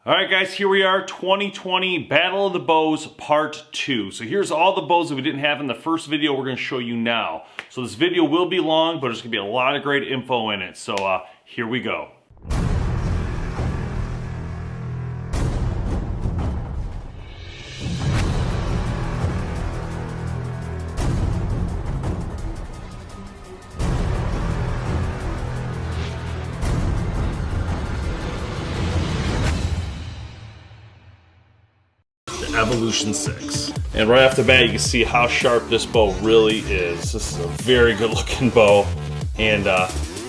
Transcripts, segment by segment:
All right, guys, here we are, 2020 Battle of the Bows Part 2. So here's all the bows that we didn't have in the first video we're going to show you now. So this video will be long, but there's going to be a lot of great info in it. So here we go. Evolution 6. And right off the bat, you can see how sharp this bow really is. This is a very good looking bow. And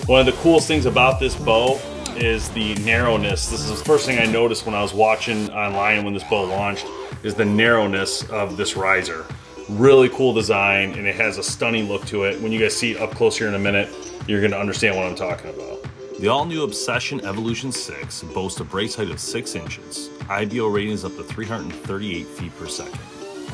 one of the coolest things about this bow is the narrowness. This is the first thing I noticed when I was watching online when this bow launched, is the narrowness of this riser. Really cool design, and it has a stunning look to it. When you guys see it up close here in a minute, you're gonna understand what I'm talking about. The all-new Obsession Evolution 6 boasts a brace height of 6 inches, IBO ratings up to 338 feet per second.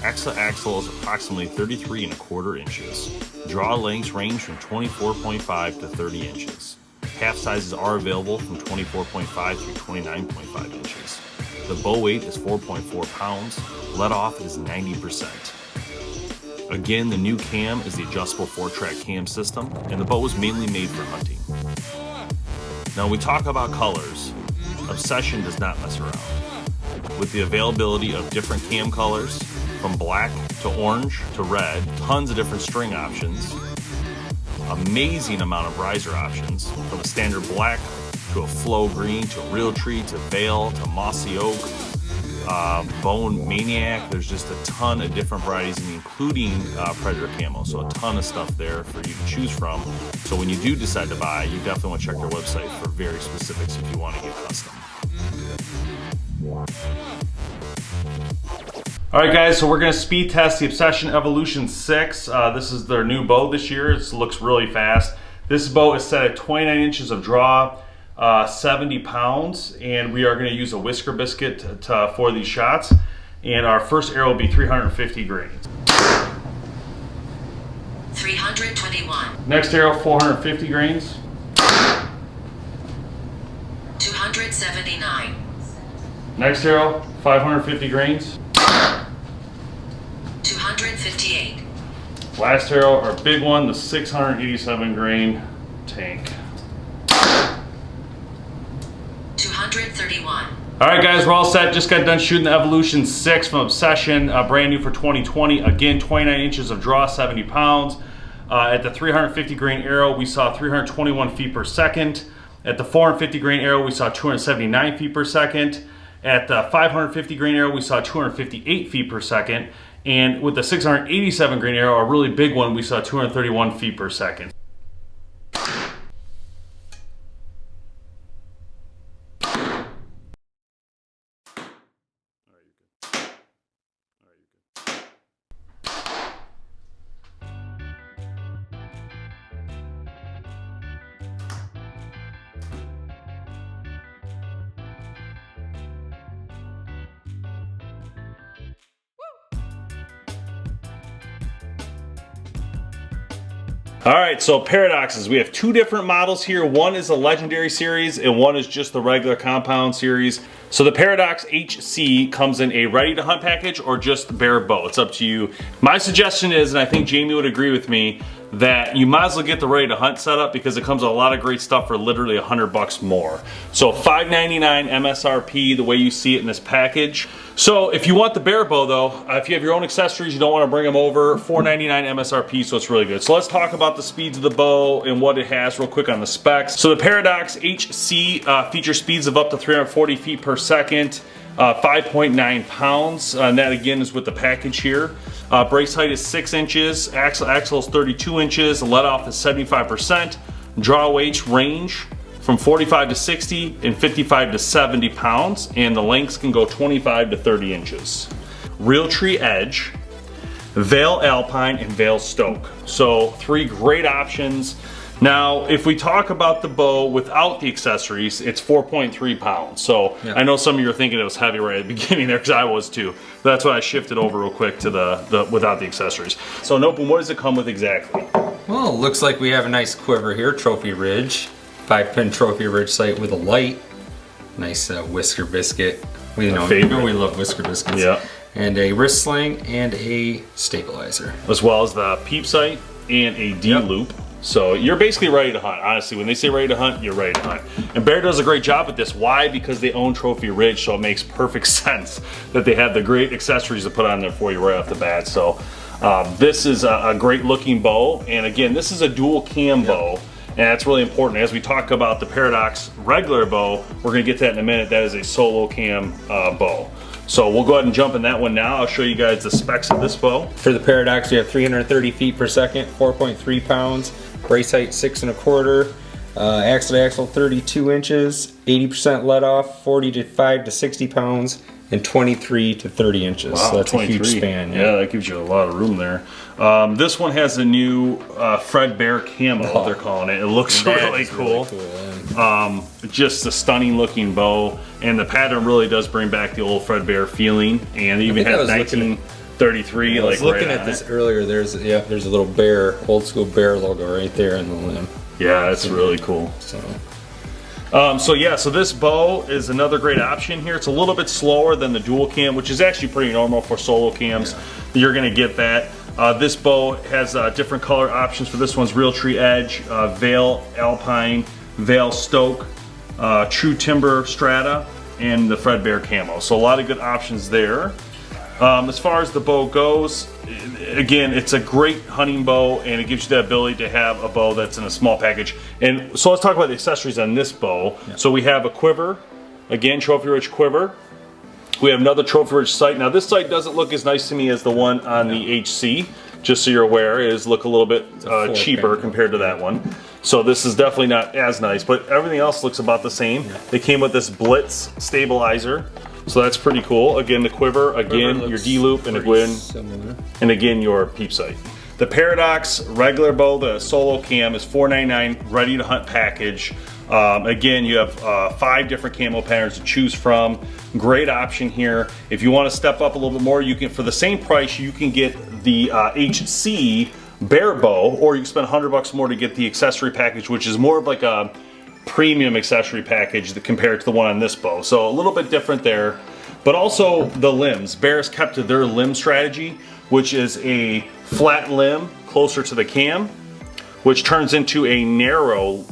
Axle is approximately 33¼ inches. Draw lengths range from 24.5 to 30 inches. Half sizes are available from 24.5 through 29.5 inches. The bow weight is 4.4 pounds. Let off is 90%. Again, the new cam is the adjustable 4-track cam system, and the bow was mainly made for hunting. Now, when we talk about colors, Obsession does not mess around. With the availability of different cam colors, from black to orange to red, tons of different string options, amazing amount of riser options, from a standard black to a flow green to Realtree to Veil to Mossy Oak, Bone Maniac. There's just a ton of different varieties, including Predator Camo. So a ton of stuff there for you to choose from. So when you do decide to buy, you definitely want to check their website for very specifics if you want to get custom. All right, guys, so we're going to speed test the Obsession Evolution 6. This is their new bow this year. It looks really fast. This bow is set at 29 inches of draw, 70 pounds, and we are going to use a whisker biscuit for these shots. And our first arrow will be 350 grains. 321. Next arrow, 450 grains. 279. Next arrow, 550 grains. 258. Last arrow, our big one, the 687 grain tank. 231. All right, guys, we're all set. Just got done shooting the Evolution 6 from Obsession, brand new for 2020. Again, 29 inches of draw, 70 pounds. At the 350 grain arrow, we saw 321 feet per second. At the 450 grain arrow, we saw 279 feet per second. At the 550 grain arrow, we saw 258 feet per second. And with the 687 grain arrow, a really big one, we saw 231 feet per second. All right, so paradoxes. We have two different models here. One is a Legendary series and one is just the regular compound series. So the Paradox HC comes in a ready to hunt package or just the bare bow. It's up to you. My suggestion is, and I think Jamie would agree with me, that you might as well get the ready to hunt setup because it comes with a lot of great stuff for literally $100 more. So $599 MSRP, the way you see it in this package. So if you want the bare bow though, if you have your own accessories, you don't want to bring them over, $499 MSRP, so it's really good. So let's talk about the speeds of the bow and what it has real quick on the specs. So the Paradox HC features speeds of up to 340 feet per second, 5.9 pounds, and that again is with the package here. Brace height is 6 inches, axle is 32 inches, let off is 75%, draw weights range from 45 to 60 and 55 to 70 pounds, and the lengths can go 25 to 30 inches. Realtree Edge, Veil Alpine, and Veil Stoke. So 3 great options. Now, if we talk about the bow without the accessories, it's 4.3 pounds. So yeah. I know some of you are thinking it was heavy right at the beginning there, because I was too. That's why I shifted over real quick to the without the accessories. So Nopin, what does it come with exactly? Well, it looks like we have a nice quiver here, Trophy Ridge. 5-pin Trophy Ridge sight with a light. Nice whisker biscuit. We know we love whisker biscuits. Yeah. And a wrist sling and a stabilizer. As well as the peep sight and a D-loop. So you're basically ready to hunt. Honestly, when they say ready to hunt, you're ready to hunt. And Bear does a great job with this. Why? Because they own Trophy Ridge, so it makes perfect sense that they have the great accessories to put on there for you right off the bat. So this is a great looking bow. And again, this is a dual cam bow. And that's really important. As we talk about the Paradox regular bow, we're gonna get to that in a minute. That is a solo cam bow. So we'll go ahead and jump in that one now. I'll show you guys the specs of this bow. For the Paradox, we have 330 feet per second, 4.3 pounds, brace height 6 1/4, axle to axle 32 inches, 80% let off, 45 to 60 pounds, and 23 to 30 inches. Wow, so that's 23. a huge span. Yeah, that gives you a lot of room there. This one has a new Fredbear camo, they're calling it. It looks really cool. Just a stunning looking bow, and the pattern really does bring back the old Fredbear feeling. And it even has 1933. I was looking at this earlier. There's a little bear, old school bear logo right there in the limb. Yeah, that's really cool. So this bow is another great option here. It's a little bit slower than the dual cam, which is actually pretty normal for solo cams. Yeah. You're gonna get that. This bow has different color options. For this one's Realtree Edge, Vale Alpine, Vale Stoke, True Timber Strata, and the Fredbear camo. So a lot of good options there. As far as the bow goes, again, it's a great hunting bow, and it gives you the ability to have a bow that's in a small package. And so let's talk about the accessories on this bow. Yeah. So we have a quiver, again, Trophy Ridge quiver. We have another Trophy Ridge sight. Now this sight doesn't look as nice to me as the one on the HC, just so you're aware. It does look a little bit cheaper compared to that one. So this is definitely not as nice, but everything else looks about the same. Yeah. They came with this Blitz stabilizer. So that's pretty cool. Again, the quiver, again, your D-loop, and again, your peep sight. The Paradox regular bow, the solo cam, is $4.99, ready to hunt package. Again, you have 5 different camo patterns to choose from. Great option here. If you want to step up a little bit more, you can, for the same price, you can get the HC Bear bow, or you can spend $100 more to get the accessory package, which is more of like a premium accessory package compared to the one on this bow. So a little bit different there. But also the limbs. Bear's kept to their limb strategy, which is a flat limb closer to the cam, which turns into a narrow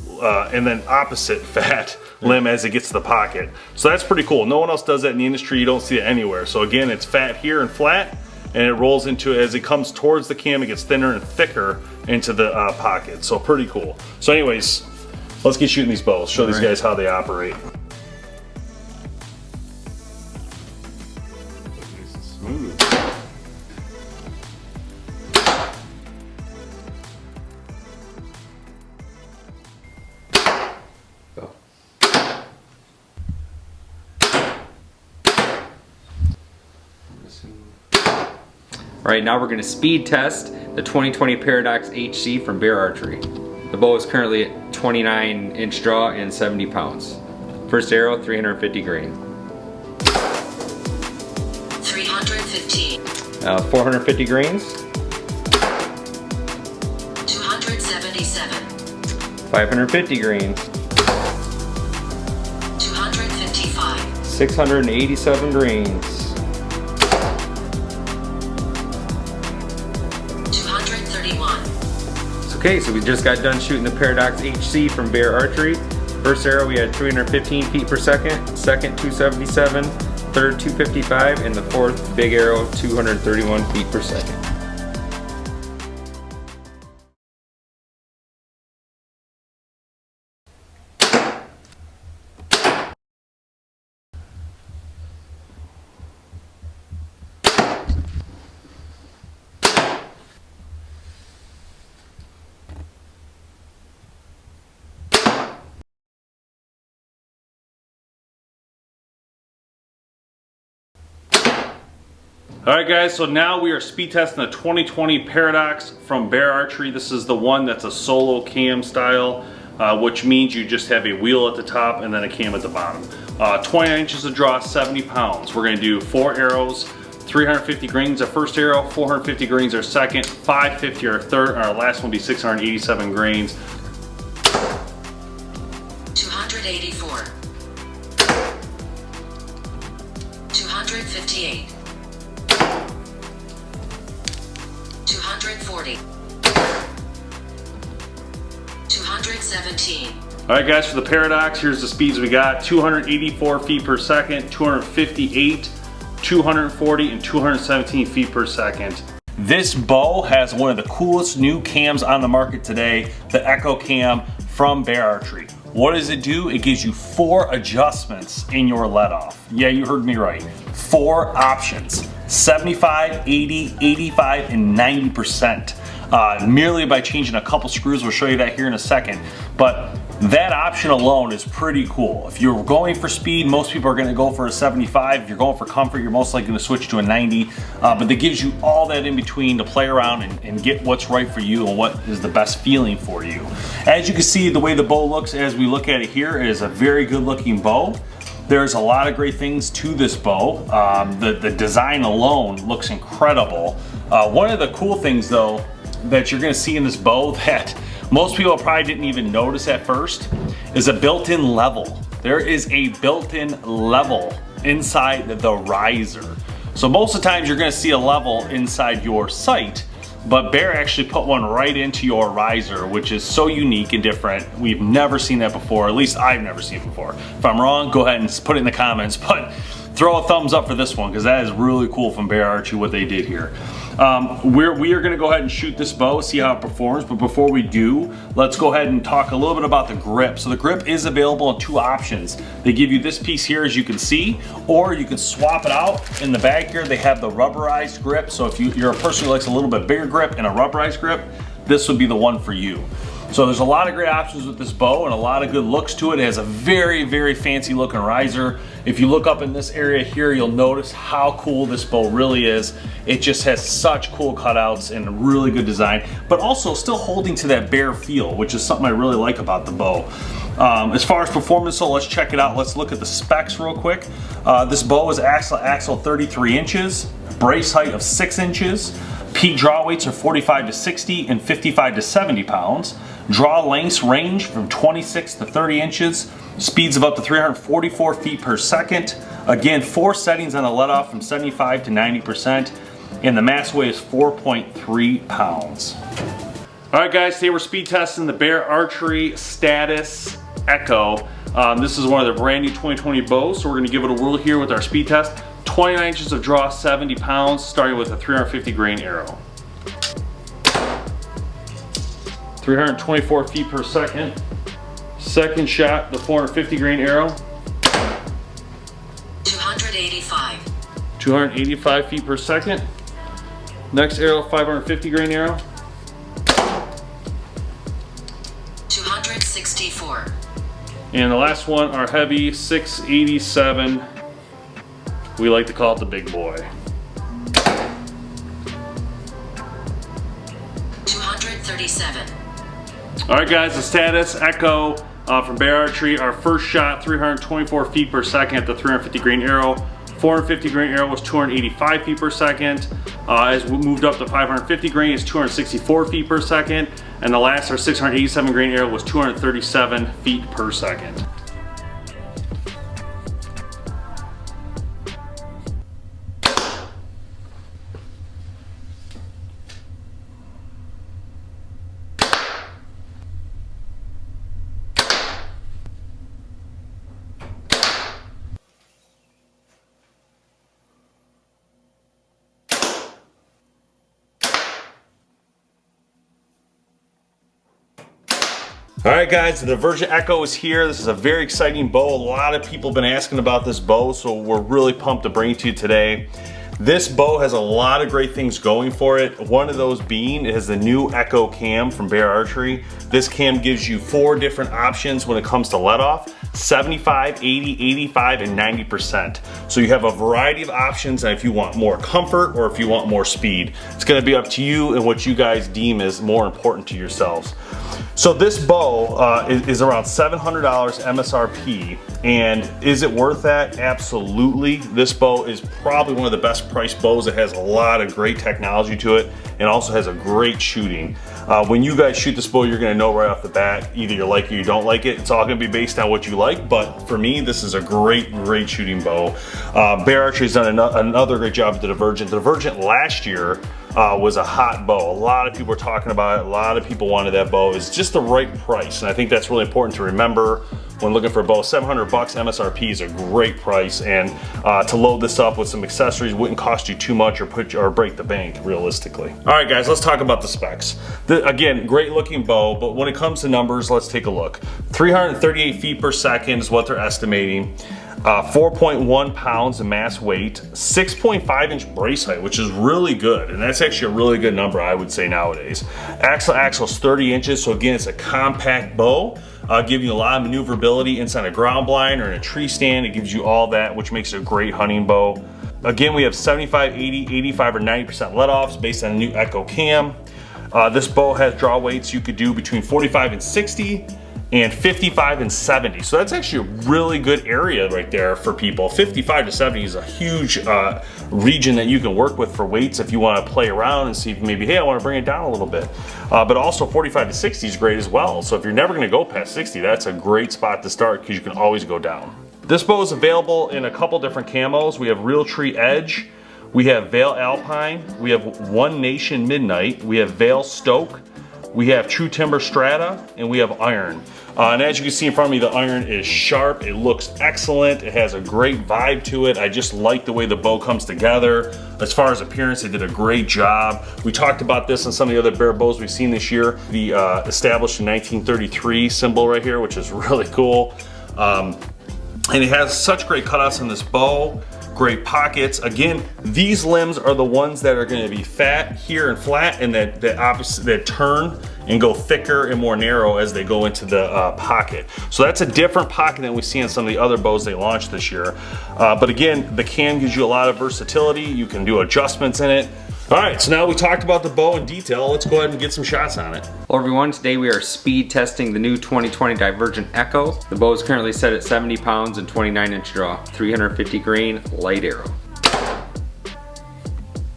and then opposite fat limb as it gets to the pocket. So that's pretty cool. No one else does that in the industry. You don't see it anywhere. So again, it's fat here and flat, and it rolls into, as it comes towards the cam, it gets thinner and thicker into the pocket. So pretty cool. So anyways, let's get shooting these bows. Show these guys how they operate. Smooth. Go. All right, now we're going to speed test the 2020 Paradox HC from Bear Archery. The bow is currently at 29-inch draw and 70 pounds. First arrow, 350 grain. 315. 450 grains. 277. 550 grains. 255. 687 grains. 231. Okay, so we just got done shooting the Paradox HC from Bear Archery. First arrow we had 315 feet per second, second 277, third 255, and the fourth big arrow 231 feet per second. Alright guys, so now we are speed testing the 2020 Paradox from Bear Archery. This is the one that's a solo cam style, which means you just have a wheel at the top and then a cam at the bottom. 29 inches of draw, 70 pounds. We're going to do 4 arrows, 350 grains our first arrow, 450 grains our second, 550 our third, and our last one will be 687 grains. 284. 258. 240. 217. All right, guys, for the Paradox, here's the speeds we got: 284 feet per second, 258, 240, and 217 feet per second. This bow has one of the coolest new cams on the market today, the Echo Cam from Bear Archery. What does it do? It gives you 4 adjustments in your let off. Yeah, you heard me right. 4 options: 75, 80, 85, and 90%. Merely by changing a couple screws. We'll show you that here in a second. But that option alone is pretty cool. If you're going for speed, most people are going to go for a 75. If you're going for comfort, you're most likely going to switch to a 90. But that gives you all that in between to play around and get what's right for you and what is the best feeling for you. As you can see, the way the bow looks as we look at it here, it is a very good looking bow. There's a lot of great things to this bow. The design alone looks incredible. One of the cool things though that you're going to see in this bow that most people probably didn't even notice at first is a built-in level. There is a built-in level inside the riser. So most of the times you're going to see a level inside your sight, but Bear actually put one right into your riser, which is so unique and different. We've never seen that before. At least I've never seen it before. If I'm wrong, go ahead and put it in the comments, but throw a thumbs up for this one because that is really cool from Bear Archery what they did here. We are going to go ahead and shoot this bow, see how it performs, but before we do, let's go ahead and talk a little bit about the grip. So the grip is available in 2 options. They give you this piece here, as you can see, or you can swap it out. In the bag here, they have the rubberized grip. So if you're a person who likes a little bit bigger grip and a rubberized grip, this would be the one for you. So there's a lot of great options with this bow and a lot of good looks to it. It has a very, very fancy looking riser. If you look up in this area here, you'll notice how cool this bow really is. It just has such cool cutouts and really good design, but also still holding to that Bear feel, which is something I really like about the bow. As far as performance, so let's check it out. Let's look at the specs real quick. This bow is axle 33 inches, brace height of 6 inches. Peak draw weights are 45 to 60 and 55 to 70 pounds. Draw lengths range from 26 to 30 inches. Speeds of up to 344 feet per second. Again, 4 settings on the let off from 75 to 90%. And the mass weight is 4.3 pounds. All right, guys, today we're speed testing the Bear Archery Status Echo. This is one of the brand new 2020 bows, so we're gonna give it a whirl here with our speed test. 29 inches of draw, 70 pounds, starting with a 350 grain arrow. 324 feet per second. Second shot, the 450 grain arrow. 285. 285 feet per second. Next arrow, 550 grain arrow. 264. And the last one, our heavy 687. We like to call it the big boy. 237. All right, guys, the Status Echo from Bear Archery. Our first shot, 324 feet per second at the 350 grain arrow. 450 grain arrow was 285 feet per second. As we moved up to 550 grain, it's 264 feet per second. And the last, our 687 grain arrow was 237 feet per second. All right, guys, the Divergent Echo is here. This is a very exciting bow. A lot of people have been asking about this bow, so we're really pumped to bring it to you today. This bow has a lot of great things going for it. One of those being, it has the new Echo Cam from Bear Archery. This cam gives you 4 different options when it comes to let off: 75, 80, 85, and 90%. So you have a variety of options, and if you want more comfort or if you want more speed, it's gonna be up to you and what you guys deem is more important to yourselves. So this bow is around $700 MSRP, and is it worth that? Absolutely. This bow is probably one of the best priced bows. It has a lot of great technology to it and also has a great shooting. When you guys shoot this bow, you're gonna know right off the bat, either you like it or you don't like it. It's all gonna be based on what you like, but for me, this is a great shooting bow. Bear Archery's done another great job with the Divergent. The Divergent last year was a hot bow. A lot of people were talking about it. A lot of people wanted that bow. It's just the right price, and I think that's really important to remember when looking for a bow. 700 bucks MSRP is a great price, and to load this up with some accessories wouldn't cost you too much or break the bank realistically. All right, guys, let's talk about the specs. Again, great looking bow, but when it comes to numbers, let's take a look. 338 feet per second is what they're estimating. 4.1 pounds of mass weight, 6.5 inch brace height, which is really good, and that's actually a really good number, I would say, nowadays. Axle is 30 inches, so again, it's a compact bow, giving you a lot of maneuverability inside a ground blind or in a tree stand. It gives you all that, which makes it a great hunting bow. Again, we have 75, 80, 85, or 90% let-offs based on a new Echo Cam. This bow has draw weights you could do between 45 and 60, and 55 and 70. So that's actually a really good area right there for people. 55 to 70 is a huge region that you can work with for weights if you want to play around and see if maybe, hey, I want to bring it down a little bit. But also 45 to 60 is great as well. So if you're never going to go past 60, that's a great spot to start because you can always go down. This bow is available in a couple different camos. We have Real Tree Edge, we have Vale Alpine, we have One Nation Midnight, we have Vale Stoke, we have True Timber Strata, and we have Iron. And as you can see in front of me, the iron is sharp. It looks excellent. It has a great vibe to it. I just like the way the bow comes together. As far as appearance, they did a great job. We talked about this on some of the other bear bows we've seen this year. The established in 1933 symbol right here, which is really cool. And it has such great cutouts on this bow. Great pockets. Again, these limbs are the ones that are going to be fat here and flat, and that turn and go thicker and more narrow as they go into the pocket. So that's a different pocket than we see on some of the other bows they launched this year. But again, the cam gives you a lot of versatility. You can do adjustments in it. All right, so now we talked about the bow in detail. Let's go ahead and get some shots on it. Hello everyone, today we are speed testing the new 2020 Divergent Echo. The bow is currently set at 70 pounds and 29 inch draw, 350 grain, light arrow.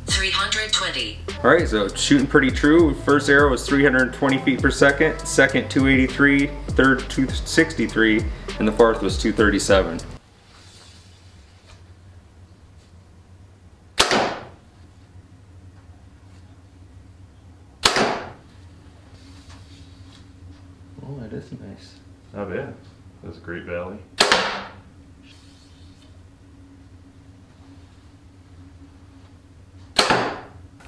320. All right, so it's shooting pretty true. First arrow was 320 feet per second, second 283, third 263, and the fourth was 237. Oh, that is nice. Not bad. That's a great valley.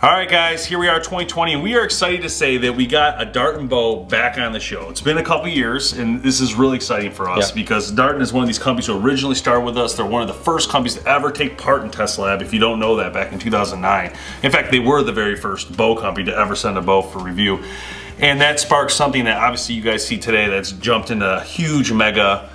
All right, guys, here we are 2020, and we are excited to say that we got a Darton bow back on the show. It's been a couple years, and this is really exciting for us because Darton is one of these companies who originally started with us. They're one of the first companies to ever take part in Test Lab, if you don't know that, back in 2009. In fact, they were the very first bow company to ever send a bow for review. And that sparked something that obviously you guys see today that's jumped into a huge mega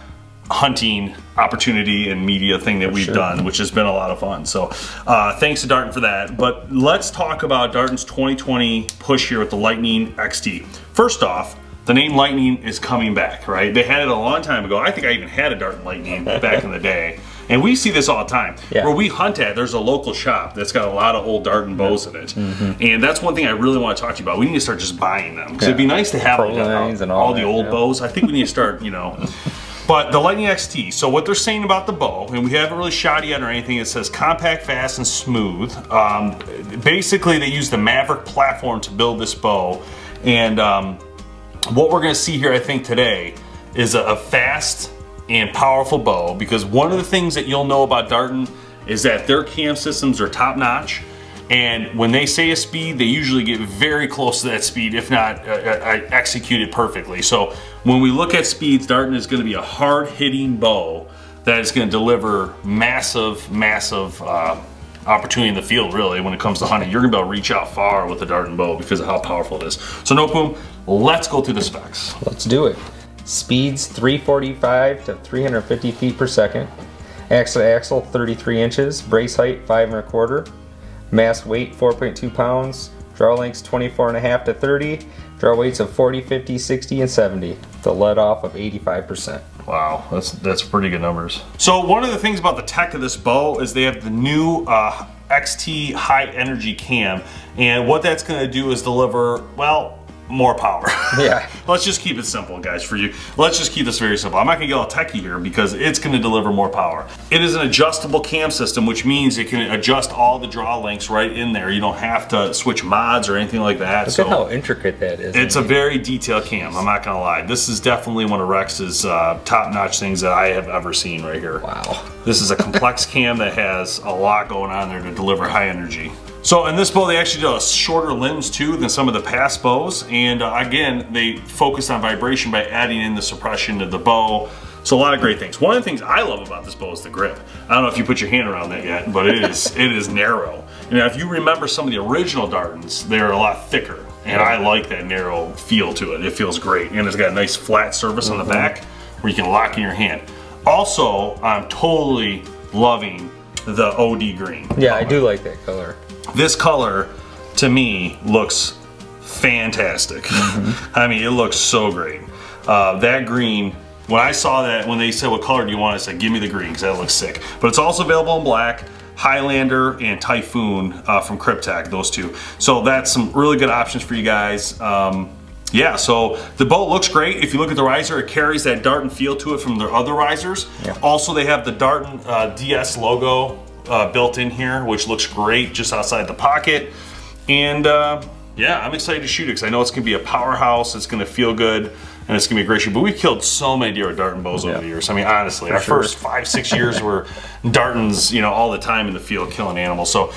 hunting opportunity and media thing that we've done, which has been a lot of fun. So thanks to Darton for that. But let's talk about Darton's 2020 push here with the Lightning XT. First off, the name Lightning is coming back, right? They had it a long time ago. I think I even had a Darton Lightning back in the day. And we see this all the time. Where we hunt at, there's a local shop that's got a lot of old Darton bows in it. And that's one thing I really want to talk to you about. We need to start just buying them. Because it'd be nice to have all the old bows. I think we need to start, you know. But the Lightning XT, so what they're saying about the bow, and we haven't really shot yet or anything, it says compact, fast, and smooth. Basically, they use the Maverick platform to build this bow. And what we're going to see here, I think, today is a fast and powerful bow, because one of the things that you'll know about Darton is that their cam systems are top notch, and when they say a speed, they usually get very close to that speed, if not execute it perfectly. So when we look at speeds, Darton is going to be a hard-hitting bow that is going to deliver massive opportunity in the field, really, when it comes to hunting. You're going to be able to reach out far with the Darton bow because of how powerful it is. So Nopum, let's go through the specs. Let's do it. Speeds 345 to 350 feet per second. Axle to axle 33 inches. Brace height 5 1/4. Mass weight 4.2 pounds. Draw lengths 24.5 to 30. Draw weights of 40, 50, 60, and 70. The let off of 85%. Wow, that's pretty good numbers. So one of the things about the tech of this bow is they have the new XT high energy cam, and what that's going to do is deliver, well, more power. Yeah. Let's just keep it simple, guys, for you. Let's just keep this very simple. I'm not gonna get all techie here because it's gonna deliver more power. It is an adjustable cam system, which means it can adjust all the draw lengths right in there. You don't have to switch mods or anything like that. Look at how intricate that is. It's a very detailed cam, I'm not gonna lie. This is definitely one of Rex's top-notch things that I have ever seen right here. Wow. This is a complex cam that has a lot going on there to deliver high energy. So in this bow, they actually do a shorter limbs too than some of the past bows. And again, they focus on vibration by adding in the suppression to the bow. So a lot of great things. One of the things I love about this bow is the grip. I don't know if you put your hand around that yet, but it is narrow. And if you remember some of the original Dartons, they're a lot thicker. And I like that narrow feel to it. It feels great. And it's got a nice flat surface on the back where you can lock in your hand. Also, I'm totally loving the OD green. Yeah, I do like that color. This color, to me, looks fantastic. I mean, it looks so great. That green, when I saw that, when they said, what color do you want? I said, give me the green, because that looks sick. But it's also available in black, Highlander and Typhoon from Cryptek, those two. So that's some really good options for you guys. Yeah, so the bow looks great. If you look at the riser, it carries that Darton feel to it from their other risers. Yeah. Also, they have the Darton DS logo built in here, which looks great just outside the pocket. And yeah, I'm excited to shoot it because I know it's gonna be a powerhouse, it's gonna feel good, and it's gonna be a great shoot. But we've killed so many deer with Darton bows over the years. I mean, honestly, our first 5-6 years were Dartons, you know, all the time in the field killing animals. So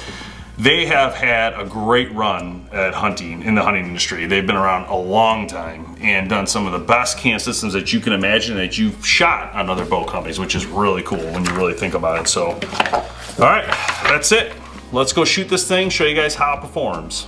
they have had a great run at hunting, in the hunting industry. They've been around a long time and done some of the best cam systems that you can imagine that you've shot on other bow companies, which is really cool when you really think about it. So, all right, that's it. Let's go shoot this thing, show you guys how it performs.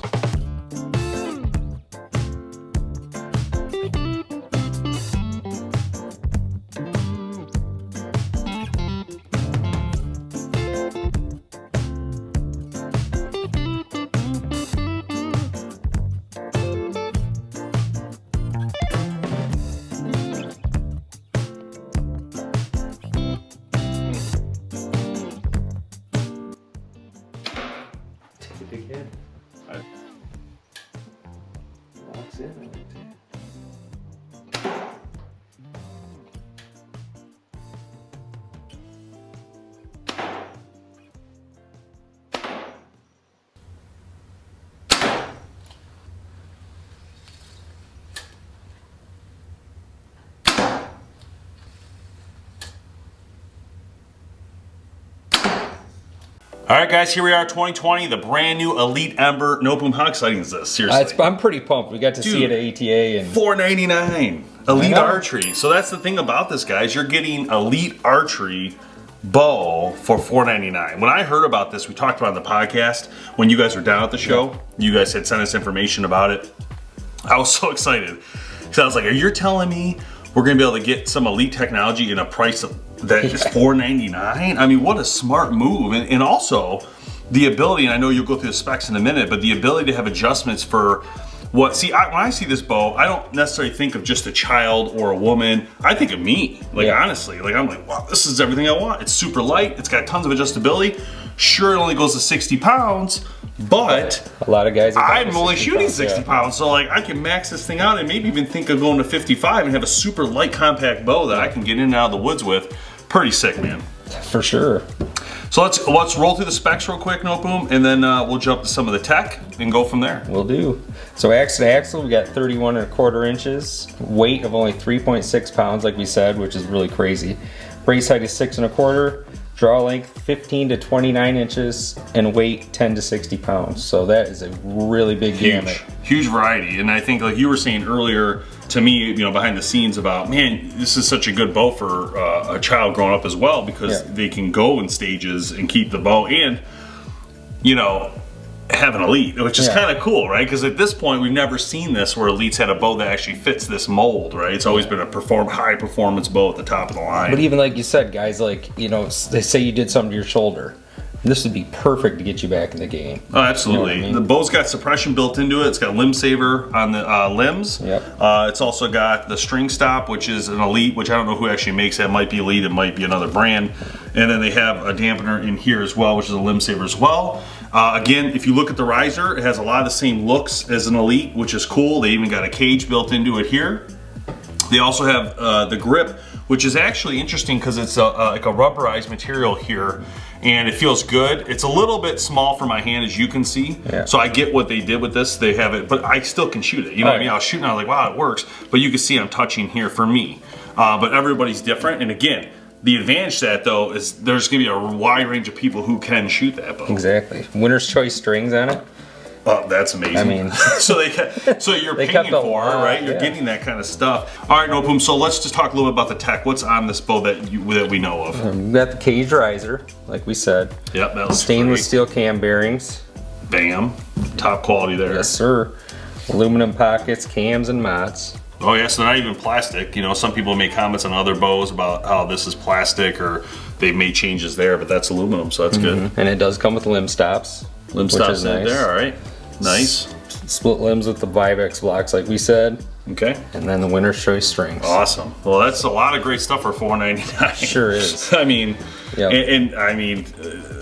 Big head. Locks in right there. All right, guys, here we are, 2020, the brand new Elite Ember. No boom, how exciting is this? Seriously. I'm pretty pumped. We got to see it at ATA. And $4.99. Elite Archery. So that's the thing about this, guys. You're getting Elite Archery bow for $4.99. When I heard about this, we talked about it on the podcast. When you guys were down at the show, you guys had sent us information about it. I was so excited. So I was like, are you telling me we're going to be able to get some Elite technology in a price that is $4.99? I mean, what a smart move. And also the ability, and I know you'll go through the specs in a minute, but the ability to have adjustments for what, see, when I see this bow, I don't necessarily think of just a child or a woman. I think of me, like honestly, like I'm like, wow, this is everything I want. It's super light, it's got tons of adjustability. Sure, it only goes to 60 pounds, but a lot of guys I'm only shooting 60 pounds, so like I can max this thing out and maybe even think of going to 55 and have a super light compact bow that I can get in and out of the woods with. Pretty sick, man. For sure. So let's roll through the specs real quick, No Boom, and then we'll jump to some of the tech and go from there. Will do. So axle to axle, we got 31.25 inches, weight of only 3.6 pounds, like we said, which is really crazy. Brace height is 6.25. Draw length 15 to 29 inches, and weight 10 to 60 pounds. So that is a really big gamut. Huge variety. And I think, like you were saying earlier to me, you know, behind the scenes about, man, this is such a good bow for a child growing up as well, because they can go in stages and keep the bow and, you know, have an Elite, which is kind of cool, right? Because at this point, we've never seen this where Elites had a bow that actually fits this mold, right? It's always been a high performance bow at the top of the line. But even like you said, guys, like, you know, they say you did something to your shoulder. This would be perfect to get you back in the game. Oh, absolutely. You know what I mean? The bow's got suppression built into it. It's got limb saver on the limbs. Yep. It's also got the string stop, which is an Elite, which I don't know who actually makes that. It might be Elite, it might be another brand. And then they have a dampener in here as well, which is a limb saver as well. Again, if you look at the riser, it has a lot of the same looks as an Elite, which is cool. They even got a cage built into it here. They also have the grip, which is actually interesting because it's like a rubberized material here, and it feels good. It's a little bit small for my hand, as you can see. Yeah. So I get what they did with this. They have it, but I still can shoot it. You know what I mean? I was shooting, I was like, wow, it works. But you can see I'm touching here for me. But everybody's different, and again, the advantage to that though is there's gonna be a wide range of people who can shoot that bow. Exactly. Winner's choice strings on it. Oh, that's amazing. I mean, so you're paying for it, right? You're getting that kind of stuff. All right, Nopum. So let's just talk a little bit about the tech. What's on this bow that we know of? We've got the cage riser, like we said. Yep, that looks stainless great. steel cam bearings. Bam, top quality there. Yes, sir. Aluminum pockets, cams, and mods. Oh yeah, so they're not even plastic. You know, some people make comments on other bows about how this is plastic or they've made changes there, but that's aluminum, so that's good. And it does come with limb stops. Limb stops in there, all right. Nice. Split limbs with the Vivex blocks, like we said. Okay. And then the winner's choice strings. Awesome. Well, that's a lot of great stuff for $4.99. Sure is. I mean, yep. and I mean,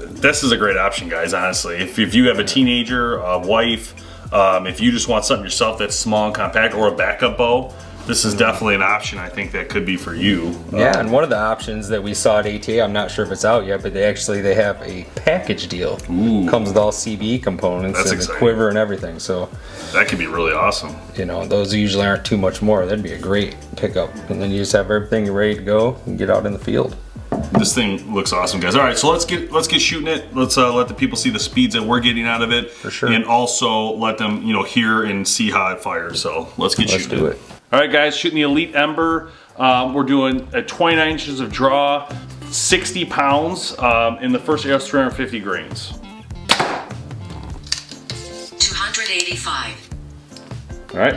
this is a great option, guys. Honestly, if you have a teenager, a wife, if you just want something yourself that's small and compact, or a backup bow, this is definitely an option I think that could be for you. Yeah, and one of the options that we saw at ATA, I'm not sure if it's out yet, but they have a package deal. Ooh. Comes with all CB components That's and exciting. the quiver and everything. So, That could be really awesome. you know, those usually aren't too much more. That'd be a great pickup. And then you just have everything ready to go and get out in the field. This thing looks awesome, guys. All right, so let's get shooting it. Let's let the people see the speeds that we're getting out of it. For sure. And also let them, you know, hear and see how it fires. So let's get shooting. Let's do it. All right, guys, shooting the Elite Ember. We're doing 29 inches of draw, 60 pounds, in the first arrow, 350 grains. 285. All right.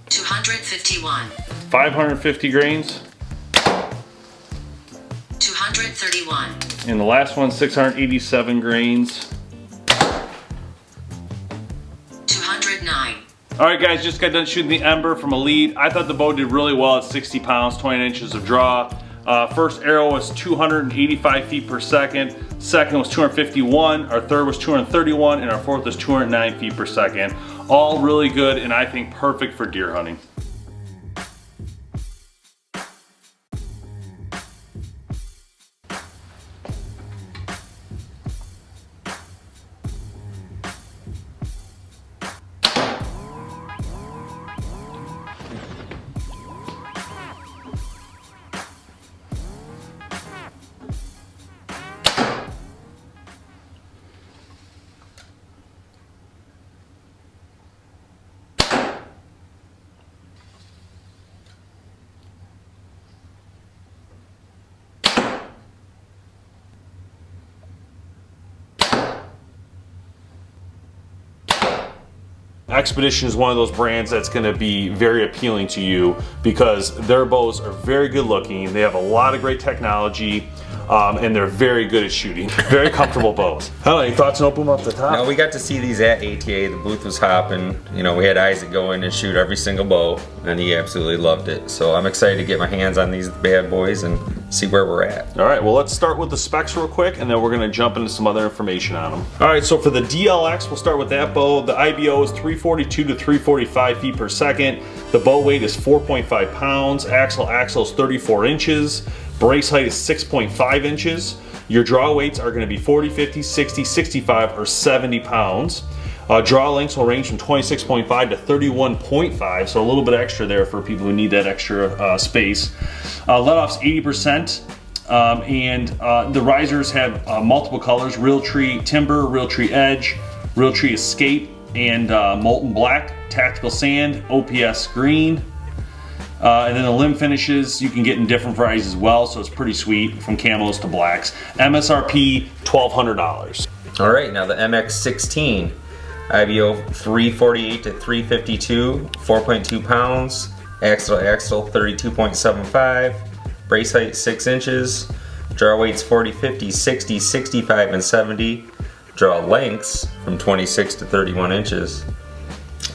251. 550 grains. 231. And the last one, 687 grains. 209. All right, guys, just got done shooting the Ember from Elite. I thought the bow did really well at 60 pounds, 29 inches of draw. First arrow was 285 feet per second. Second was 251. Our third was 231, and our fourth was 209 feet per second. All really good, and I think perfect for deer hunting. Xpedition is one of those brands that's going to be very appealing to you because their bows are very good looking. They have a lot of great technology, and they're very good at shooting. Very comfortable bows. Hello, any thoughts and open them up the top? Now, we got to see these at ATA. The booth was hopping. You know, we had Isaac go in and shoot every single bow, and he absolutely loved it. So I'm excited to get my hands on these bad boys and see where we're at. All right, well, let's start with the specs real quick, and then we're going to jump into some other information on them. All right, so for the DLX, we'll start with that bow. The IBO is 342 to 345 feet per second. The bow weight is 4.5 pounds. Axle is 34 inches. Brace height is 6.5 inches. Your draw weights are going to be 40, 50, 60, 65, or 70 pounds. Draw lengths will range from 26.5 to 31.5, so a little bit extra there for people who need that extra space. Let off's 80%, and the risers have multiple colors: Realtree Timber, Realtree Edge, Realtree Escape, and Molten Black, Tactical Sand, OPS Green. And then the limb finishes you can get in different varieties as well, so it's pretty sweet, from camos to blacks. MSRP $1,200. All right, now the MX-16. IBO 348 to 352, 4.2 pounds. Axle 32.75. Brace height 6 inches. Draw weights 40, 50, 60, 65, and 70. Draw lengths from 26 to 31 inches.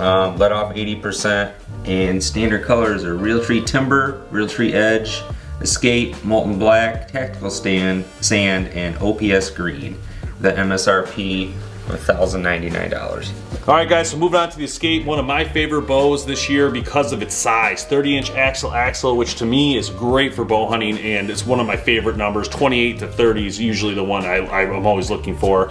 Let off 80%. And standard colors are Realtree Timber, Realtree Edge, Escape, Molten Black, Tactical Sand, and OPS Green. The MSRP $1,099. All right, guys, so moving on to the Escape, one of my favorite bows this year because of its size. 30-inch axle, which to me is great for bow hunting, and it's one of my favorite numbers. 28 to 30 is usually the one I'm always looking for.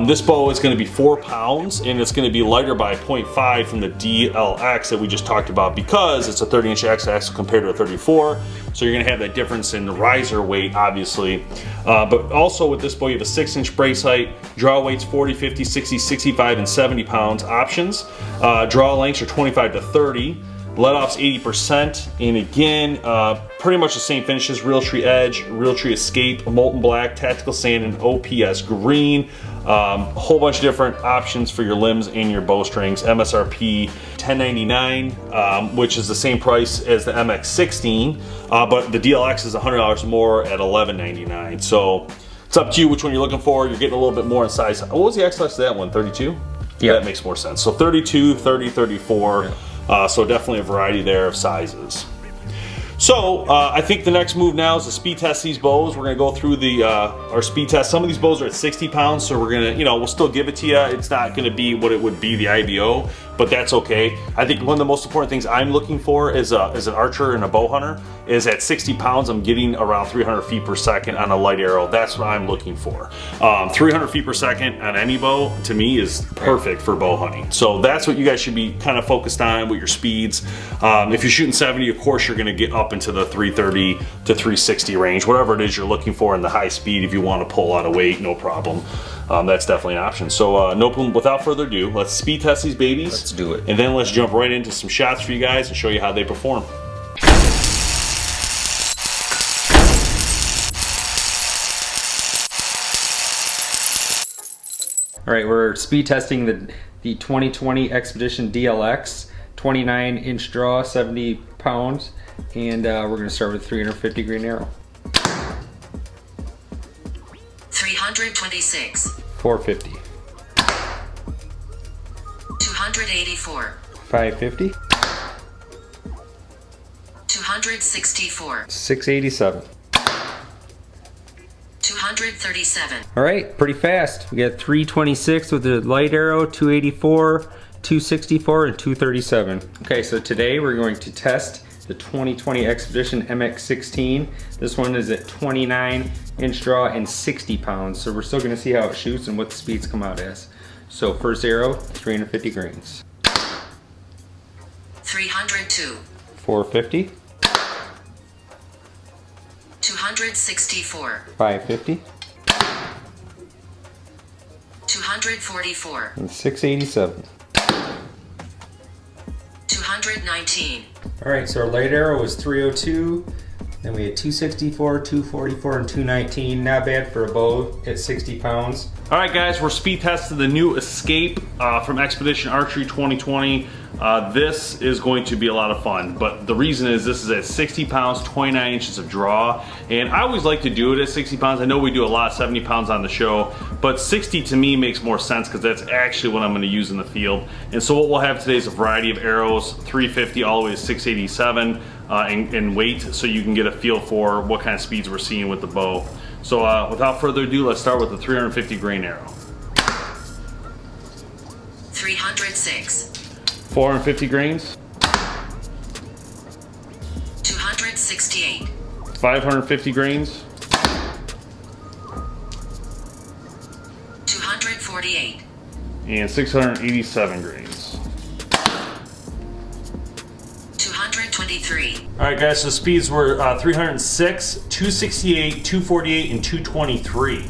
This bow is going to be 4 pounds, and it's going to be lighter by 0.5 from the DLX that we just talked about because it's a 30-inch axle compared to a 34. So you're going to have that difference in the riser weight, obviously. But also with this bow, you have a 6-inch brace height, draw weights 40, 50, 60, 65, and 70 pounds options. Draw lengths are 25 to 30. Let offs 80%. And again, pretty much the same finishes: Realtree Edge, Realtree Escape, Molten Black, Tactical Sand, and OPS Green. A whole bunch of different options for your limbs and your bowstrings. MSRP $1099, which is the same price as the MX16, but the DLX is $100 more at $1199. So it's up to you which one you're looking for. You're getting a little bit more in size. What was the XLX of that one? 32? Yeah, that makes more sense. So 32, 30, 34. Yeah. So definitely a variety there of sizes. So I think the next move now is to speed test these bows. We're gonna go through our speed test. Some of these bows are at 60 pounds, so we're gonna, we'll still give it to you. It's not gonna be what it would be, the IBO, but that's okay. I think one of the most important things I'm looking for as an archer and a bow hunter is at 60 pounds, I'm getting around 300 feet per second on a light arrow. That's what I'm looking for. 300 feet per second on any bow, to me, is perfect for bow hunting. So that's what you guys should be kind of focused on with your speeds. If you're shooting 70, of course, you're gonna get up into the 330 to 360 range, whatever it is you're looking for in the high speed. If you want to pull a lot of weight, no problem. That's definitely an option. So without further ado, let's speed test these babies. Let's do it. And then let's jump right into some shots for you guys and show you how they perform. All right, we're speed testing the 2020 Xpedition DLX, 29-inch draw, 70 pounds, and we're gonna start with 350 grain arrow. 326. 450. 284. 550. 264. 687. 237. All right, pretty fast. We got 326 with the light arrow, 284, 264, and 237. Okay, so today we're going to test the 2020 Xpedition MX16. This one is at 29-inch draw and 60 pounds. So we're still gonna see how it shoots and what the speeds come out as. So first arrow, 350 grains. 302. 450. 264. 550. 244. And 687. 219. All right, so our light arrow was 302. Then we had 264, 244, and 219. Not bad for a bow at 60 pounds. All right, guys, we're speed testing the new Escape from Xpedition Archery 2020. This is going to be a lot of fun, but the reason is this is at 60 pounds, 29 inches of draw, and I always like to do it at 60 pounds. I know we do a lot, 70 pounds on the show, but 60 to me makes more sense because that's actually what I'm going to use in the field. And so what we'll have today is a variety of arrows, 350 all the way to 687 in weight, so you can get a feel for what kind of speeds we're seeing with the bow. So without further ado, let's start with the 350 grain arrow. 306. 450 grains. 268. 550 grains. 248. And 687 grains. 223. All right, guys, so speeds were 306, 268, 248, and 223.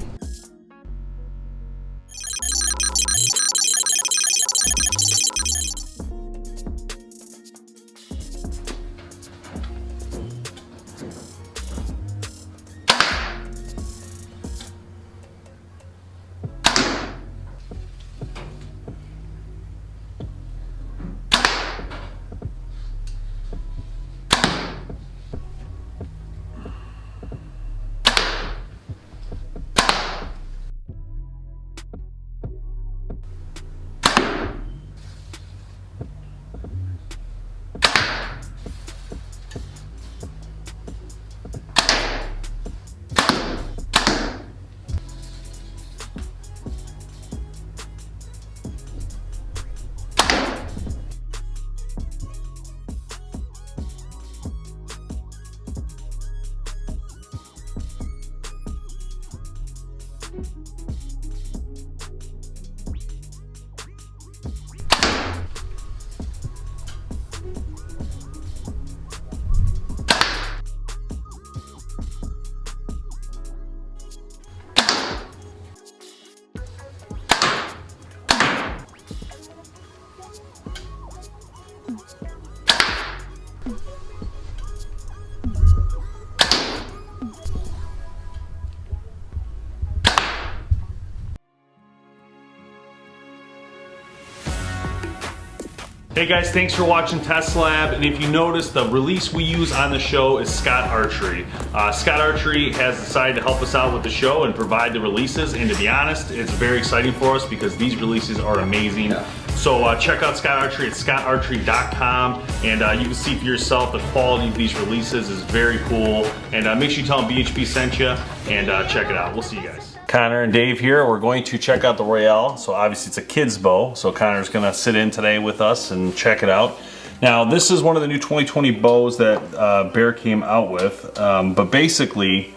Hey guys, thanks for watching Test Lab, and if you notice, the release we use on the show is Scott Archery. Scott Archery has decided to help us out with the show and provide the releases, and to be honest, it's very exciting for us because these releases are amazing. Yeah. So check out Scott Archery at scottarchery.com, and you can see for yourself the quality of these releases is very cool, and make sure you tell them BHP sent you, and check it out. We'll see you guys. Connor and Dave here. We're going to check out the Royale. So obviously it's a kid's bow. So Connor's gonna sit in today with us and check it out. Now this is one of the new 2020 bows that Bear came out with. But basically,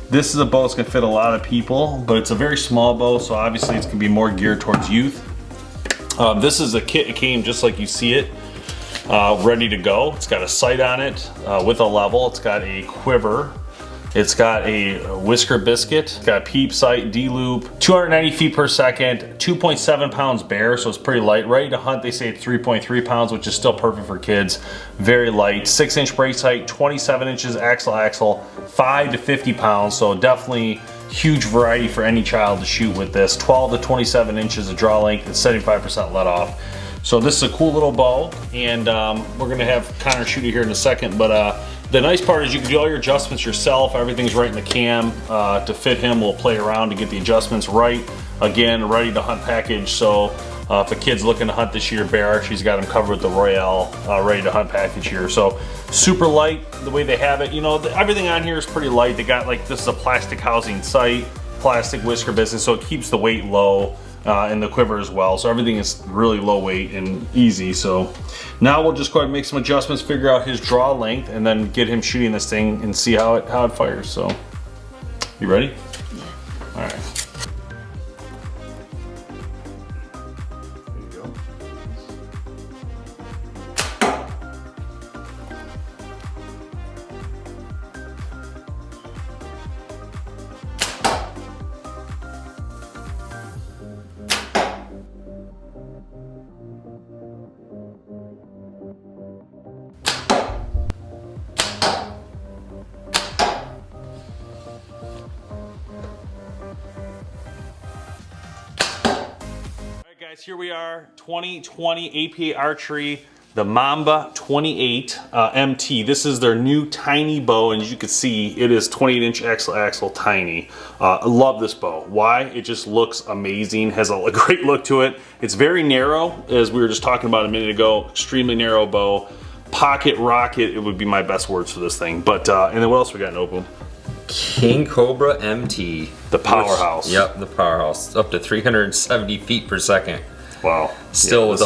this is a bow that's gonna fit a lot of people, but it's a very small bow. So obviously it's gonna be more geared towards youth. This is a kit. It came just like you see it, ready to go. It's got a sight on it with a level. It's got a quiver. It's got a whisker biscuit, it's got a peep sight, D-loop, 290 feet per second, 2.7 pounds bare, so it's pretty light. Ready to hunt, they say 3.3 pounds, which is still perfect for kids. Very light, 6-inch brace height, 27 inches axle, 5 to 50 pounds, so definitely huge variety for any child to shoot with this. 12 to 27 inches of draw length and 75% let off. So this is a cool little bow, and we're gonna have Connor shoot it here in a second, but the nice part is you can do all your adjustments yourself. Everything's right in the cam to fit him. We'll play around to get the adjustments right. Again, ready to hunt package. So if a kid's looking to hunt this year, Bear Archery's got him covered with the Royale ready to hunt package here. So super light the way they have it. You know, everything on here is pretty light. They got like, this is a plastic housing sight, plastic whisker business, so it keeps the weight low. And the quiver as well, so everything is really low weight and easy. So now we'll just go ahead and make some adjustments, figure out his draw length, and then get him shooting this thing and see how it fires. So, you ready? Yeah. All right. There you go. Guys, here we are, 2020 APA Archery, the Mamba 28 MT. This is their new tiny bow, and as you can see, it is 28-inch axle tiny. I love this bow. Why? It just looks amazing, has a great look to it. It's very narrow, as we were just talking about a minute ago, extremely narrow bow. Pocket rocket, it would be my best words for this thing. But, and then what else we got in Opum? King Cobra MT. The powerhouse. Yep, the powerhouse. Up to 370 feet per second. Wow. Still yeah, with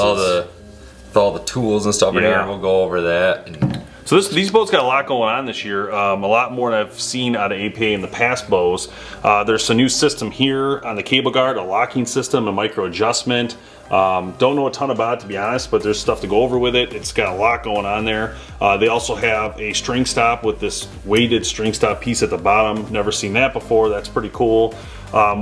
all the tools and stuff in here, we'll go over that. And so these bows got a lot going on this year, a lot more than I've seen out of APA in the past bows. There's a new system here on the cable guard, a locking system, a micro adjustment. Don't know a ton about it, to be honest, but there's stuff to go over with it. It's got a lot going on there. They also have a string stop with this weighted string stop piece at the bottom. Never seen that before. That's pretty cool.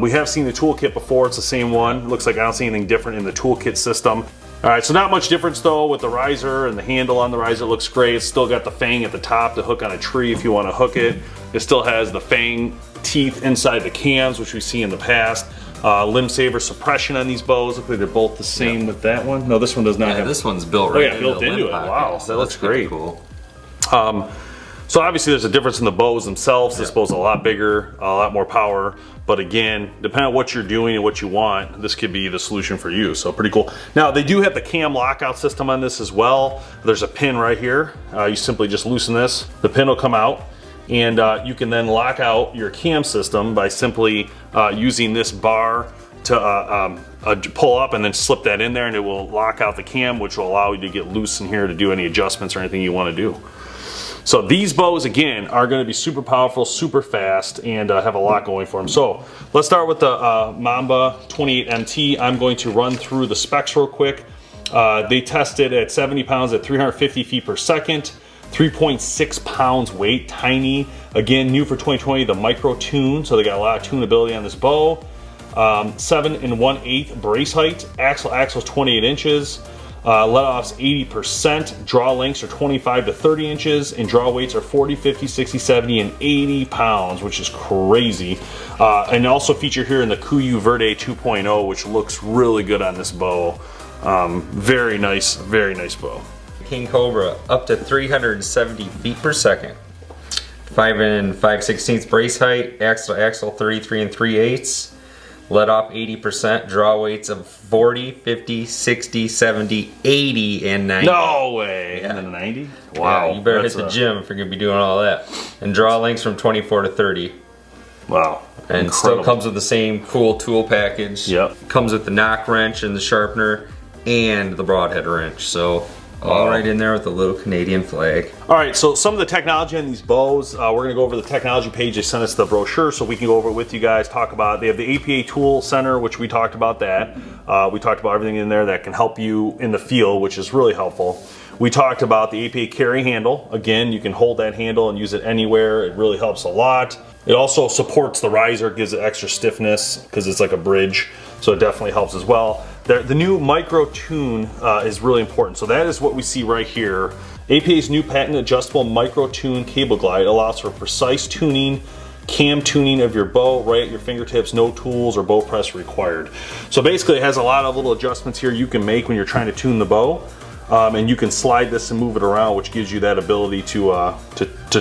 We have seen the toolkit before. It's the same one. Looks like I don't see anything different in the toolkit system. All right, so not much difference though with the riser and the handle on the riser. It looks great. It's still got the fang at the top to hook on a tree if you want to hook it. It still has the fang teeth inside the cams, which we've seen in the past. Limb saver suppression on these bows. Look like they're both the same with that one. No, this one does not have. This one's built right built into it. Wow, that looks great. Cool. So obviously there's a difference in the bows themselves. This bow's a lot bigger, a lot more power. But again, depending on what you're doing and what you want, this could be the solution for you. So pretty cool. Now they do have the cam lockout system on this as well. There's a pin right here. You simply just loosen this. The pin will come out, and you can then lock out your cam system by simply using this bar to pull up and then slip that in there, and it will lock out the cam, which will allow you to get loose in here to do any adjustments or anything you want to do. So these bows, again, are going to be super powerful, super fast, and have a lot going for them. So let's start with the Mamba 28 MT. I'm going to run through the specs real quick. They tested at 70 pounds at 350 feet per second, 3.6 pounds weight, tiny. Again, new for 2020, the micro tune, so they got a lot of tunability on this bow. 7 1/8 brace height, axle's 28 inches. Let off's 80%, draw lengths are 25 to 30 inches, and draw weights are 40, 50, 60, 70, and 80 pounds, which is crazy. And also featured here in the Kuiu Verde 2.0, which looks really good on this bow. Very nice bow. King Cobra, up to 370 feet per second. 5 5/16 brace height, axle to axle 33 3/8. Let off 80%, draw weights of 40, 50, 60, 70, 80, and 90. No way! Yeah. And then 90? Wow. Yeah, you better hit the gym if you're gonna be doing all that. And draw lengths from 24 to 30. Wow. And still comes with the same cool tool package. Yep. Comes with the knock wrench and the sharpener and the broadhead wrench. So all right in there with the little Canadian flag. All right, so some of the technology on these bows, we're gonna go over the technology page. They sent us the brochure so we can go over it with you guys, talk about, they have the APA Tool Center, which we talked about that. We talked about everything in there that can help you in the field, which is really helpful. We talked about the APA carry handle. Again, you can hold that handle and use it anywhere. It really helps a lot. It also supports the riser, gives it extra stiffness because it's like a bridge, so it definitely helps as well. The new micro tune is really important. So that is what we see right here. APA's new patent adjustable micro tune cable glide allows for precise tuning, cam tuning of your bow right at your fingertips, no tools or bow press required. So basically it has a lot of little adjustments here you can make when you're trying to tune the bow. And you can slide this and move it around, which gives you that ability to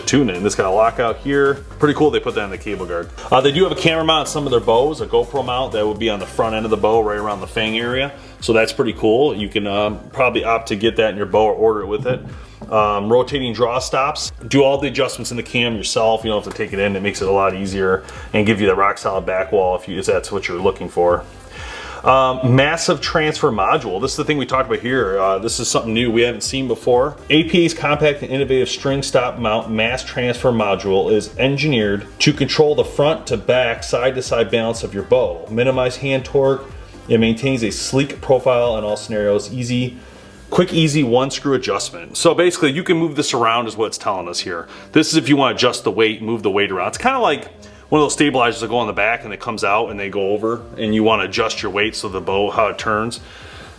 tune it. And it's got a lockout here. Pretty cool they put that in the cable guard. They do have a camera mount on some of their bows, a GoPro mount that would be on the front end of the bow right around the fang area. So that's pretty cool. You can probably opt to get that in your bow or order it with it. Rotating draw stops. Do all the adjustments in the cam yourself. You don't have to take it in. It makes it a lot easier and give you that rock solid back wall if that's what you're looking for. Massive transfer module. This is the thing we talked about here. This is something new we haven't seen before. APA's compact and innovative string stop mount mass transfer module is engineered to control the front to back, side to side balance of your bow. Minimize hand torque. It maintains a sleek profile in all scenarios. Quick, easy one screw adjustment. So basically you can move this around is what it's telling us here. This is if you want to adjust the weight, move the weight around. It's kind of like one of those stabilizers that go on the back and it comes out and they go over and you want to adjust your weight so the bow, how it turns.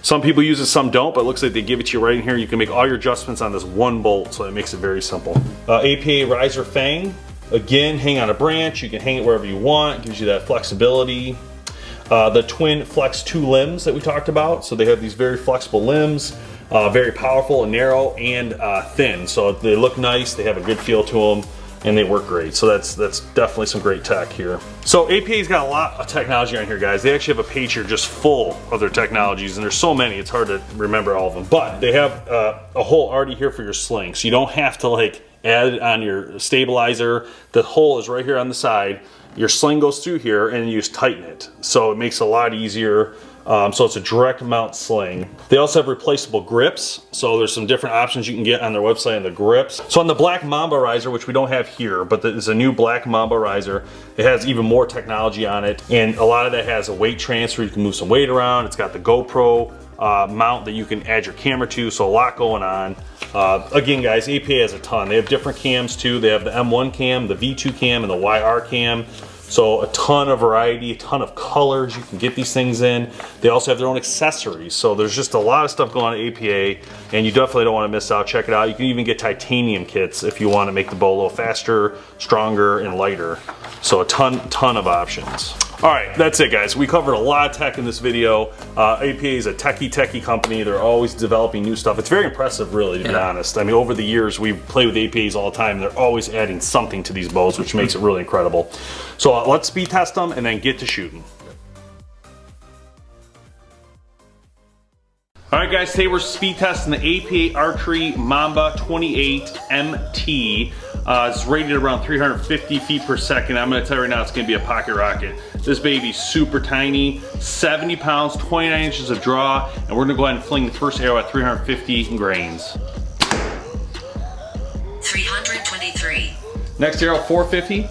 Some people use it, some don't, but it looks like they give it to you right in here. You can make all your adjustments on this one bolt, so it makes it very simple. APA riser fang. Again, hang on a branch. You can hang it wherever you want. It gives you that flexibility. The twin flex 2 limbs that we talked about. So they have these very flexible limbs, very powerful and narrow and thin. So they look nice, they have a good feel to them, and they work great. So that's definitely some great tech here. So APA's got a lot of technology on here, guys. They actually have a page here just full of their technologies, and there's so many it's hard to remember all of them. But they have a hole already here for your sling, so you don't have to like add it on your stabilizer. The hole is right here on the side. Your sling goes through here and you just tighten it. So it makes it a lot easier. So it's a direct mount sling. They also have replaceable grips. So there's some different options you can get on their website on the grips. So on the Black Mamba riser, which we don't have here, but there's a new Black Mamba riser. It has even more technology on it. And a lot of that has a weight transfer. You can move some weight around. It's got the GoPro mount that you can add your camera to. So a lot going on. Again, guys, APA has a ton. They have different cams too. They have the M1 cam, the V2 cam, and the YR cam. So a ton of variety, a ton of colors you can get these things in. They also have their own accessories. So there's just a lot of stuff going on at APA, and you definitely don't want to miss out. Check it out. You can even get titanium kits if you want to make the bow a little faster, stronger, and lighter. So a ton of options. All right, that's it, guys. We covered a lot of tech in this video. APA is a techie company. They're always developing new stuff. It's very impressive, really, to be honest. I mean, over the years, we've played with APAs all the time. They're always adding something to these bows, which makes it really incredible. So let's speed test them and then get to shooting. All right, guys, today we're speed testing the APA Archery Mamba 28 MT. It's rated around 350 feet per second. I'm gonna tell you right now, it's gonna be a pocket rocket. This baby's super tiny, 70 pounds, 29 inches of draw, and we're gonna go ahead and fling the first arrow at 350 grains. 320. Next arrow, 450.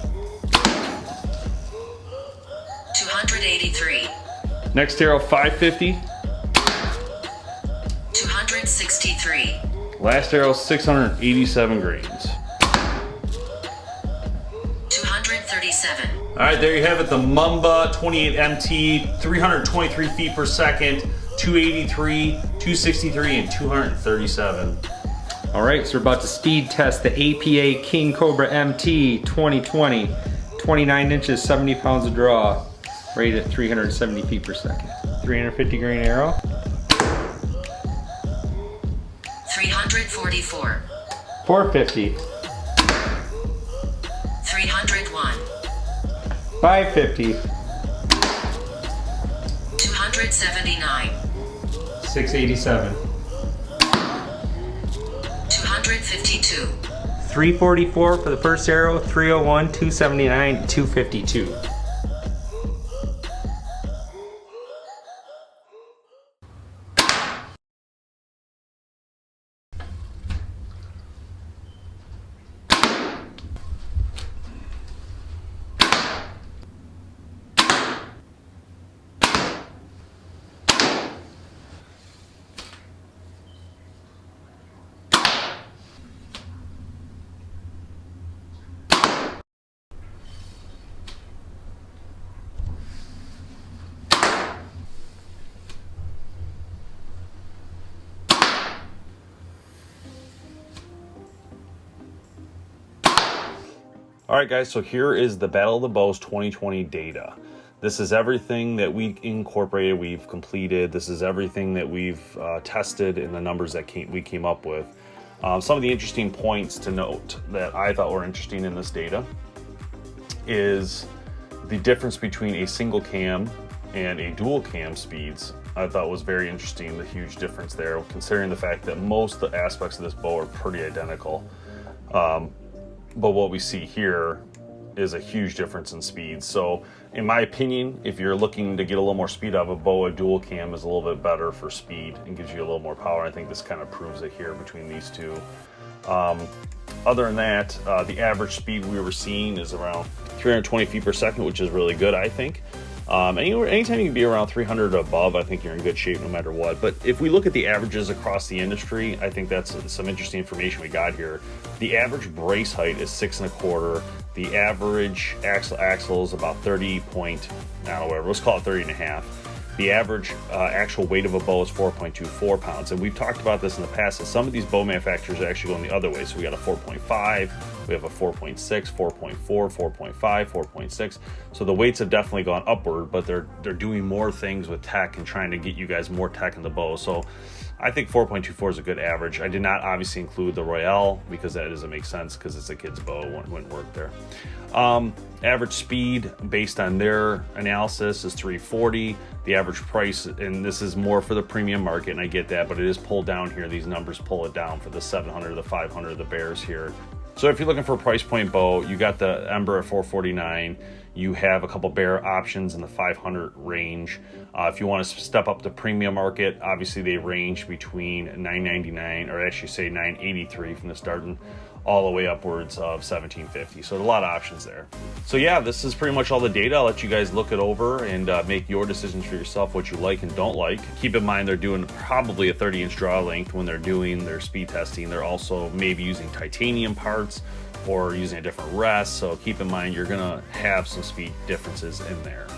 283. Next arrow, 550. 263. Last arrow, 687 grains. 237. All right, there you have it, the Mamba 28 MT, 323 feet per second, 283, 263, and 237. All right, so we're about to speed test the APA King Cobra MT 2020, 29 inches, 70 pounds of draw, rated at 370 feet per second. 350 grain arrow. 344. 450. 301. 550. 279. 687. 252. 344 for the first arrow, 301, 279, 252. All right, guys, so here is the Battle of the Bows 2020 data. This is everything that we incorporated, we've completed. This is everything that we've tested and the numbers that we came up with. Some of the interesting points to note that I thought were interesting in this data is the difference between a single cam and a dual cam speeds. I thought was very interesting, the huge difference there, considering the fact that most of the aspects of this bow are pretty identical. But what we see here is a huge difference in speed. So in my opinion, if you're looking to get a little more speed out of a bow, a dual cam is a little bit better for speed and gives you a little more power. I think this kind of proves it here between these two. Other than that, the average speed we were seeing is around 320 feet per second, which is really good, I think. Anytime you can be around 300 or above, I think you're in good shape no matter what. But if we look at the averages across the industry, I think that's some interesting information we got here. The average brace height is 6 1/4. The average axle is about 30 point, now whatever, let's call it 30 1/2. The average actual weight of a bow is 4.24 pounds. And we've talked about this in the past, that some of these bow manufacturers are actually going the other way. So we got a 4.5, we have a 4.6, 4.4, 4.5, 4.6. So the weights have definitely gone upward, but they're doing more things with tech and trying to get you guys more tech in the bow. So I think 4.24 is a good average. I did not obviously include the Royale because that doesn't make sense because it's a kid's bow, wouldn't work there. Average speed based on their analysis is 340. The average price, and this is more for the premium market, and I get that, but it is pulled down here. These numbers pull it down for the 700, the 500, the bears here. So if you're looking for a price point bow, you got the Ember at 449. You have a couple bear options in the 500 range. If you want to step up the premium market, obviously they range between $999, or actually say $983 from this Darton, all the way upwards of $1,750. So a lot of options there. So yeah, this is pretty much all the data. I'll let you guys look it over and make your decisions for yourself, what you like and don't like. Keep in mind they're doing probably a 30-inch draw length when they're doing their speed testing. They're also maybe using titanium parts or using a different rest. So keep in mind you're gonna have some speed differences in there.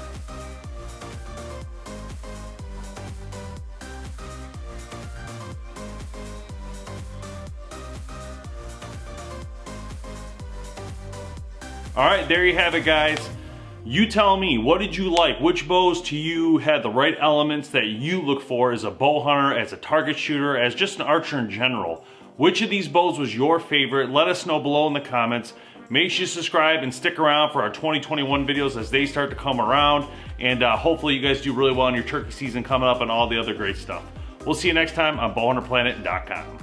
All right, there you have it, guys. You tell me, what did you like? Which bows to you had the right elements that you look for as a bow hunter, as a target shooter, as just an archer in general? Which of these bows was your favorite? Let us know below in the comments. Make sure you subscribe and stick around for our 2021 videos as they start to come around. And hopefully you guys do really well in your turkey season coming up and all the other great stuff. We'll see you next time on BowHunterPlanet.com.